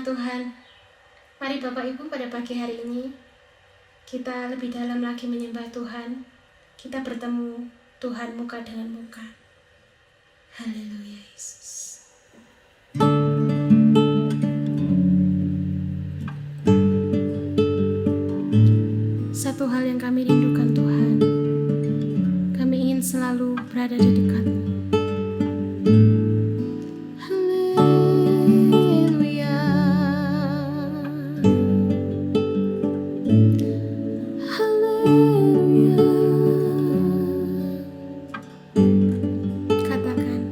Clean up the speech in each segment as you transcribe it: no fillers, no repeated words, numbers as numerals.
Tuhan. Mari Bapak Ibu pada pagi hari ini kita lebih dalam lagi menyembah Tuhan. Kita bertemu Tuhan muka dengan muka. Haleluya Yesus. Satu hal yang kami rindukan Tuhan, kami ingin selalu berada di dekat-Mu. Haleluya. Haleluya. Katakan,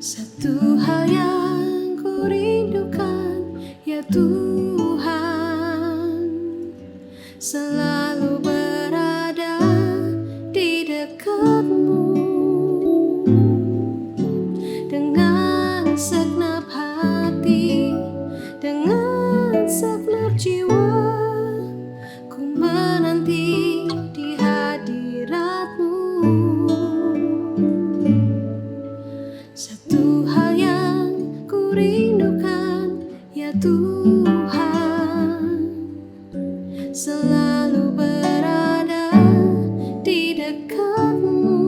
satu hal yang ku rindukan, ya Tuhan, selalu berada di dekat-Mu dengan segenap hati, dengan segenap jiwa. Ku menanti di hadirat-Mu. Satu hal yang ku rindukan, ya Tuhan, selalu berada di dekat-Mu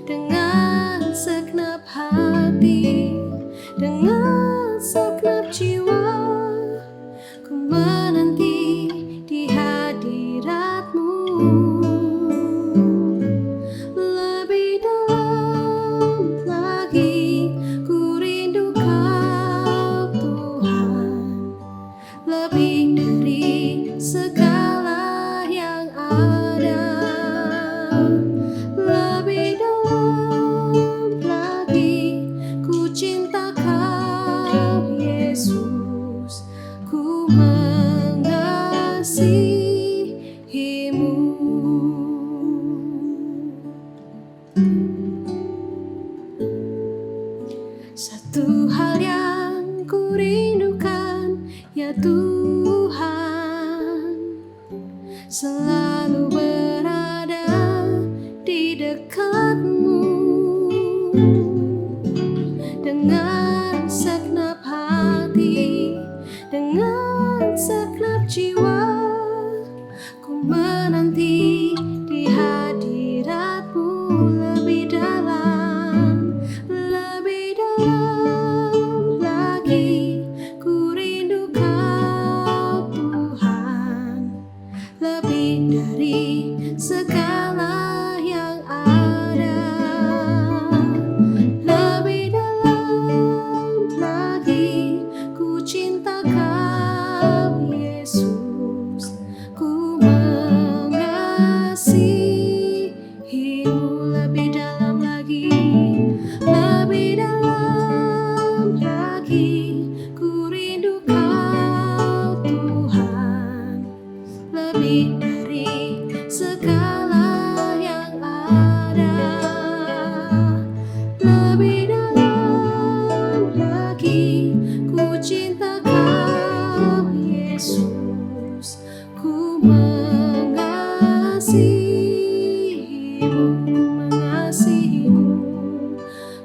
dengan segenap hati, dengan segenap jiwa. Ku menanti di hadirat-Mu. Lebih dalam lagi ku rindu Kau Tuhan, lebih dari segala yang ada. Lebih dalam lagi ku cinta Kau Yesus, ku mengasihi-Mu. Satu hal yang ku rindukan, ya Tuhan, selalu berada di dekat-Mu dengan segenap hati, dengan segenap jiwa. Ku menanti di hadirat-Mu. Lebih dalam lagi ku rindu Kau Tuhan, lebih dari segala yang ada. Lebih dalam lagi ku cinta Kau Yesus, ku mengasihi-Mu. Lebih dalam lagi ku rindu Kau Tuhan, lebih dari segala yang ada. Lebih dalam lagi ku cinta Kau Yesus, ku mengasihi-Mu,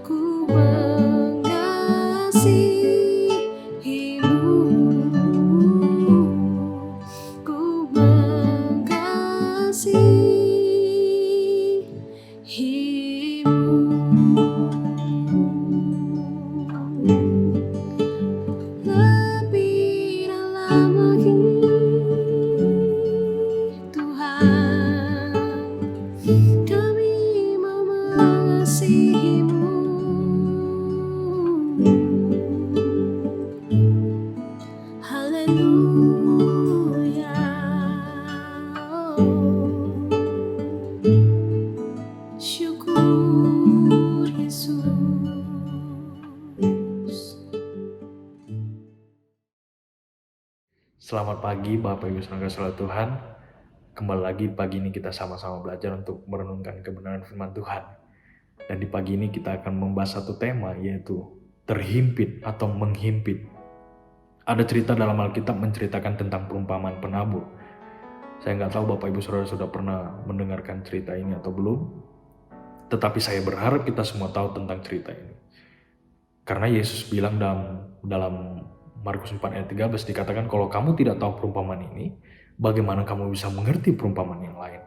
ku mengasihi-Mu, ku mengasihi-Mu. Lebih dalam lagi Tuhan, kami mau mengasihi-Mu. Haleluya. Syukur Yesus. Selamat pagi Bapak Ibu Saudara saudara Tuhan. Kembali lagi pagi ini kita sama-sama belajar untuk merenungkan kebenaran firman Tuhan. Dan di pagi ini kita akan membahas satu tema, yaitu terhimpit atau menghimpit. Ada cerita dalam Alkitab menceritakan tentang perumpamaan penabur. Saya nggak tahu Bapak Ibu Saudara sudah pernah mendengarkan cerita ini atau belum. Tetapi saya berharap kita semua tahu tentang cerita ini. Karena Yesus bilang dalam Markus 4 ayat 13 dikatakan, kalau kamu tidak tahu perumpamaan ini, bagaimana kamu bisa mengerti perumpamaan yang lain?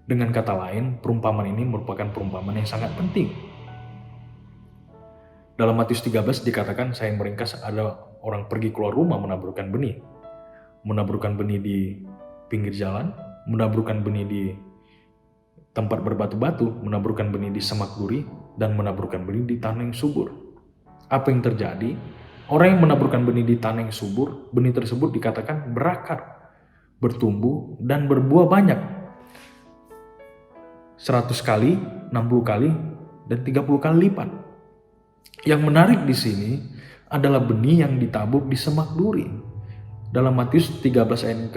Dengan kata lain, perumpamaan ini merupakan perumpamaan yang sangat penting. Dalam Matius 13 dikatakan, saya meringkas, ada orang pergi keluar rumah menaburkan benih. Menaburkan benih di pinggir jalan, menaburkan benih di tempat berbatu-batu, menaburkan benih di semak duri, dan menaburkan benih di tanah yang subur. Apa yang terjadi? Orang yang menaburkan benih di tanah yang subur, benih tersebut dikatakan berakar, bertumbuh, dan berbuah banyak. 100 kali, 60 kali, dan 30 kali lipat. Yang menarik di sini adalah benih yang ditabur di semak duri. Dalam Matius 13 ayat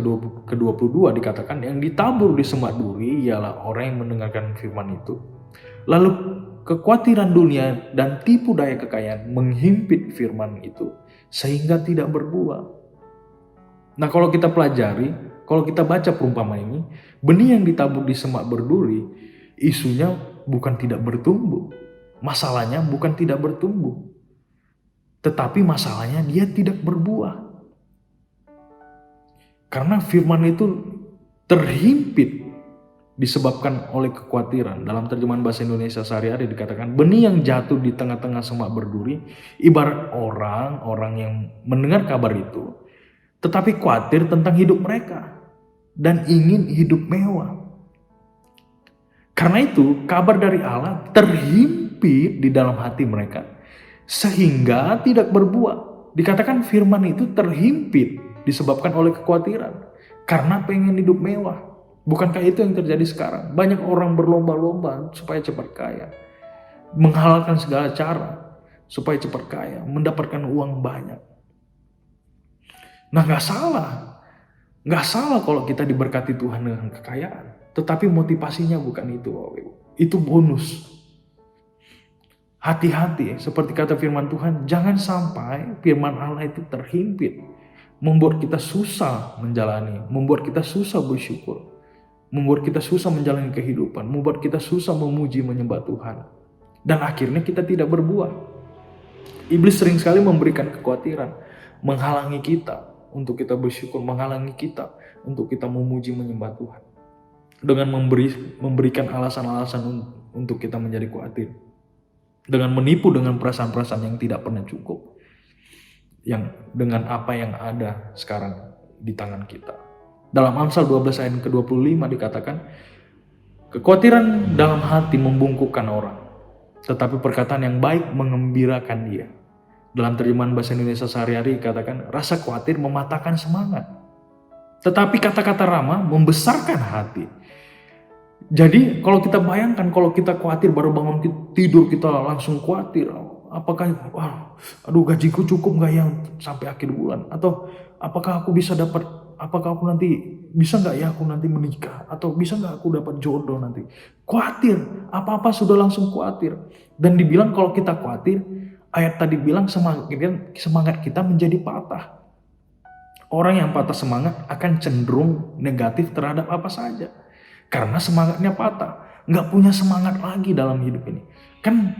ke-22 dikatakan, yang ditabur di semak duri ialah orang yang mendengarkan firman itu, lalu kekhawatiran dunia dan tipu daya kekayaan menghimpit firman itu sehingga tidak berbuah. Nah, kalau kita pelajari, kalau kita baca perumpamaan ini, benih yang ditabur di semak berduri, isunya bukan tidak bertumbuh. Masalahnya bukan tidak bertumbuh, tetapi masalahnya dia tidak berbuah. Karena firman itu terhimpit disebabkan oleh kekhawatiran. Dalam terjemahan bahasa Indonesia sehari-hari dikatakan, benih yang jatuh di tengah-tengah semak berduri ibarat orang yang mendengar kabar itu tetapi khawatir tentang hidup mereka dan ingin hidup mewah. Karena itu kabar dari Allah terhimpit di dalam hati mereka sehingga tidak berbuah. Dikatakan firman itu terhimpit disebabkan oleh kekhawatiran karena pengen hidup mewah. Bukankah itu yang terjadi sekarang? Banyak orang berlomba-lomba supaya cepat kaya, menghalalkan segala cara supaya cepat kaya, mendapatkan uang banyak. Nah, gak salah kalau kita diberkati Tuhan dengan kekayaan, tetapi motivasinya bukan itu. Itu bonus. Hati-hati, seperti kata firman Tuhan, jangan sampai firman Allah itu terhimpit, membuat kita susah menjalani, membuat kita susah bersyukur, membuat kita susah menjalani kehidupan, membuat kita susah memuji menyembah Tuhan, dan akhirnya kita tidak berbuah. Iblis sering sekali memberikan kekhawatiran, menghalangi kita untuk kita bersyukur, menghalangi kita untuk kita memuji menyembah Tuhan, dengan memberikan alasan-alasan untuk kita menjadi khawatir, dengan menipu dengan perasaan-perasaan yang tidak pernah cukup, yang dengan apa yang ada sekarang di tangan kita. Dalam Amsal 12 ayat ke-25 dikatakan, kekhawatiran dalam hati membungkukkan orang, tetapi perkataan yang baik mengembirakan dia. Dalam terjemahan bahasa Indonesia sehari-hari dikatakan, rasa khawatir mematahkan semangat, tetapi kata-kata ramah membesarkan hati. Jadi kalau kita bayangkan, kalau kita khawatir baru bangun tidur kita langsung khawatir, apakah gajiku cukup gak ya sampai akhir bulan, atau apakah aku bisa dapat, apakah aku nanti bisa gak ya aku nanti menikah, atau bisa gak aku dapat jodoh nanti. Khawatir, apa-apa sudah langsung khawatir. Dan dibilang kalau kita khawatir, ayat tadi bilang semangat kita menjadi patah. Orang yang patah semangat akan cenderung negatif terhadap apa saja, karena semangatnya patah, gak punya semangat lagi dalam hidup ini. Kan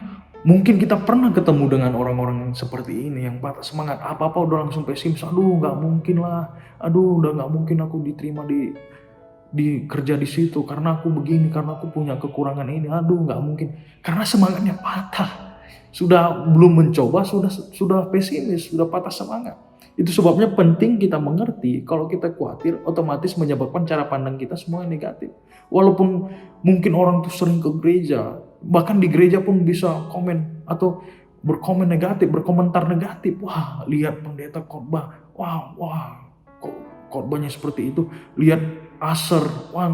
mungkin kita pernah ketemu dengan orang-orang seperti ini yang patah semangat, apa-apa udah langsung pesimis, gak mungkin lah, udah gak mungkin aku diterima di kerja di situ karena aku begini, karena aku punya kekurangan ini, gak mungkin, karena semangatnya patah. Sudah belum mencoba sudah pesimis, sudah patah semangat. Itu sebabnya penting kita mengerti kalau kita khawatir otomatis menyebabkan cara pandang kita semua negatif. Walaupun mungkin orang tuh sering ke gereja, bahkan di gereja pun bisa komen atau berkomen negatif, berkomentar negatif. Wah, lihat pendeta khotbah, wah, kok khotbahnya seperti itu. Lihat Aser, wah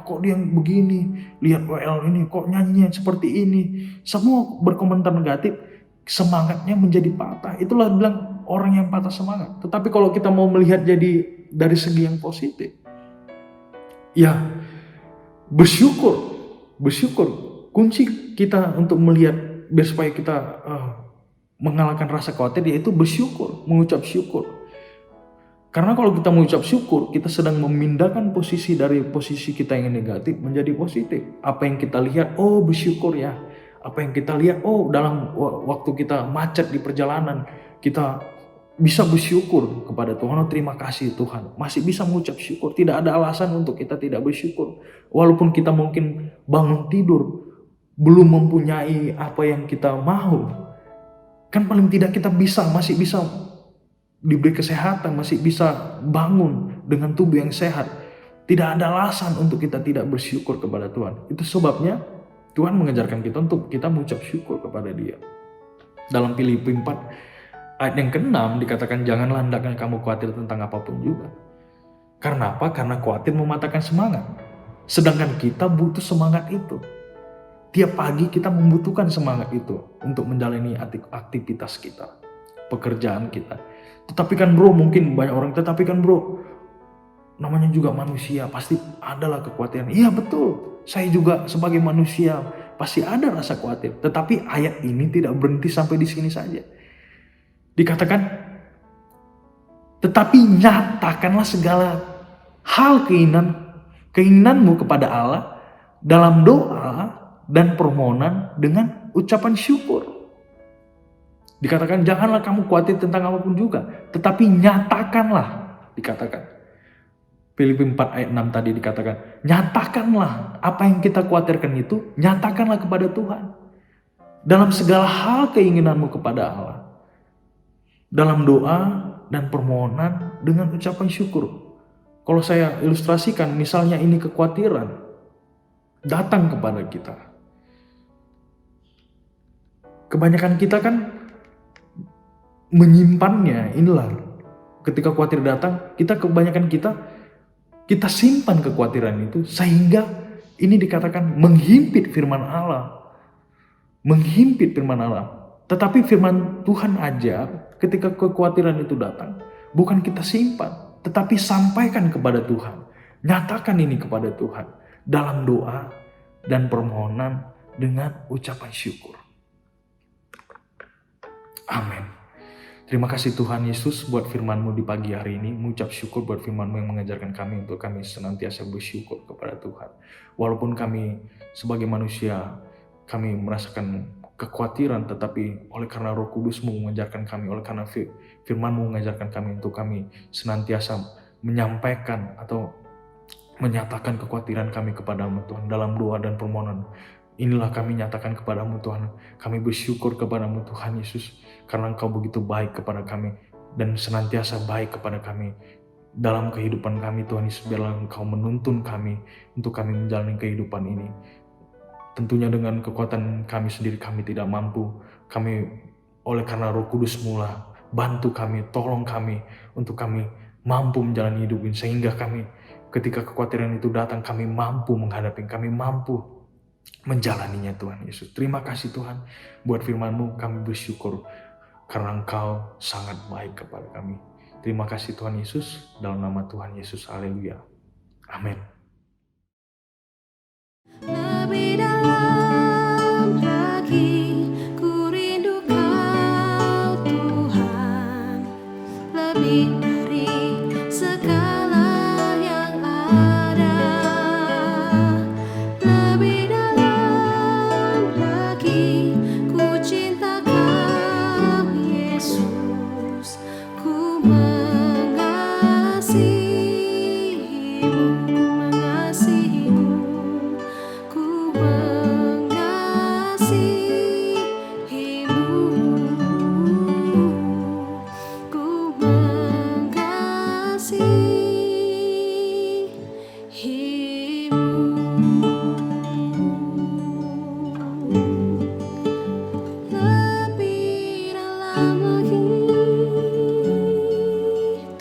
kok dia begini. Lihat WL ini, kok nyanyinya seperti ini. Semua berkomentar negatif, semangatnya menjadi patah. Itulah bilang orang yang patah semangat. Tetapi kalau kita mau melihat jadi dari segi yang positif, ya bersyukur. Kunci kita untuk melihat biar supaya kita mengalahkan rasa khawatir, yaitu bersyukur, mengucap syukur. Karena kalau kita mengucap syukur, kita sedang memindahkan posisi dari posisi kita yang negatif menjadi positif. Apa yang kita lihat, bersyukur ya. Apa yang kita lihat, dalam waktu kita macet di perjalanan, kita bisa bersyukur kepada Tuhan. Terima kasih Tuhan. Masih bisa mengucap syukur. Tidak ada alasan untuk kita tidak bersyukur. Walaupun kita mungkin bangun tidur, belum mempunyai apa yang kita mau. Kan paling tidak kita masih bisa diberi kesehatan, masih bisa bangun dengan tubuh yang sehat. Tidak ada alasan untuk kita tidak bersyukur kepada Tuhan. Itu sebabnya Tuhan mengajarkan kita untuk kita mengucap syukur kepada Dia. Dalam Filipi 4 ayat yang ke-6 dikatakan, janganlah hendaknya kamu khawatir tentang apapun juga. Karena apa? Karena khawatir mematahkan semangat. Sedangkan kita butuh semangat itu. Tiap pagi kita membutuhkan semangat itu untuk menjalani aktivitas kita, pekerjaan kita. Tetapi kan bro, mungkin banyak orang, namanya juga manusia, pasti adalah kekhawatiran. Iya betul, saya juga sebagai manusia pasti ada rasa khawatir. Tetapi ayat ini tidak berhenti sampai di sini saja. Dikatakan, tetapi nyatakanlah segala hal keinginanmu kepada Allah dalam doa dan permohonan dengan ucapan syukur. Dikatakan janganlah kamu khawatir tentang apapun juga, tetapi nyatakanlah, dikatakan. Filipi 4 ayat 6 tadi dikatakan, nyatakanlah apa yang kita khawatirkan itu, nyatakanlah kepada Tuhan. Dalam segala hal keinginanmu kepada Allah. Dalam doa dan permohonan dengan ucapan syukur. Kalau saya ilustrasikan, misalnya ini kekhawatiran datang kepada kita. Kebanyakan kita kan menyimpannya, inilah. Ketika khawatir datang, kebanyakan kita simpan kekhawatiran itu, sehingga ini dikatakan menghimpit firman Allah. Menghimpit firman Allah. Tetapi firman Tuhan ajar ketika kekhawatiran itu datang, bukan kita simpan, tetapi sampaikan kepada Tuhan. Nyatakan ini kepada Tuhan dalam doa dan permohonan dengan ucapan syukur. Amin. Terima kasih Tuhan Yesus buat firman-Mu di pagi hari ini. Mengucap syukur buat firman-Mu yang mengajarkan kami untuk kami senantiasa bersyukur kepada Tuhan. Walaupun kami sebagai manusia, kami merasakan kekhawatiran, tetapi oleh karena Roh Kudus-Mu mengajarkan kami, oleh karena firman-Mu mengajarkan kami untuk kami senantiasa menyampaikan atau menyatakan kekhawatiran kami kepada-Mu Tuhan dalam doa dan permohonan. Inilah kami nyatakan kepada-Mu Tuhan. Kami bersyukur kepada-Mu Tuhan Yesus, karena Engkau begitu baik kepada kami dan senantiasa baik kepada kami dalam kehidupan kami Tuhan Yesus. Biarlah Engkau menuntun kami untuk kami menjalani kehidupan ini. Tentunya dengan kekuatan kami sendiri kami tidak mampu. Kami oleh karena Roh Kudus-Mu lah, bantu kami, tolong kami untuk kami mampu menjalani hidup ini, sehingga kami ketika kekhawatiran itu datang, kami mampu menghadapi, kami mampu menjalaninya Tuhan Yesus. Terima kasih Tuhan buat firman-Mu, kami bersyukur karena Engkau sangat baik kepada kami. Terima kasih Tuhan Yesus, dalam nama Tuhan Yesus, haleluya, amin. Lebih dalam lagi ku rindu Kau Tuhan, lebih dari segala yang ada. Lebih dalam lagi ku cinta Kau Yesus, ku mengasihimu, ku lebih dalam lagi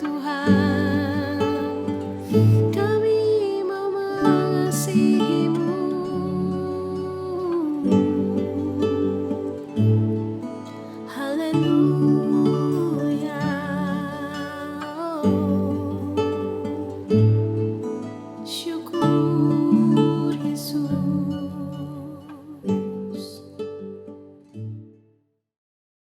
Tuhan, kami mau mengasihimu. Haleluya. Syukur